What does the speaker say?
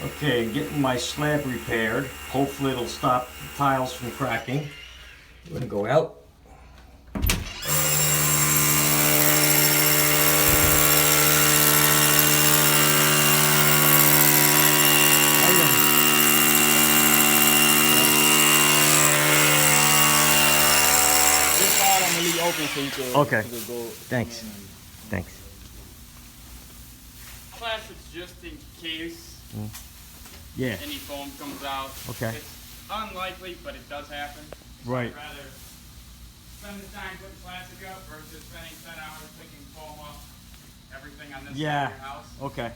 Okay, getting my slab repaired. Hopefully it'll stop the tiles from cracking. I'm gonna go out. This side I'm gonna leave open so you can Okay. go. Thanks. Thanks. Plastics just in case Yeah. any foam comes out. Okay. It's unlikely, but it does happen. Right. I'd rather spend the time putting plastic up versus spending 10 hours picking foam up everything on this side Yeah. of your house. Okay.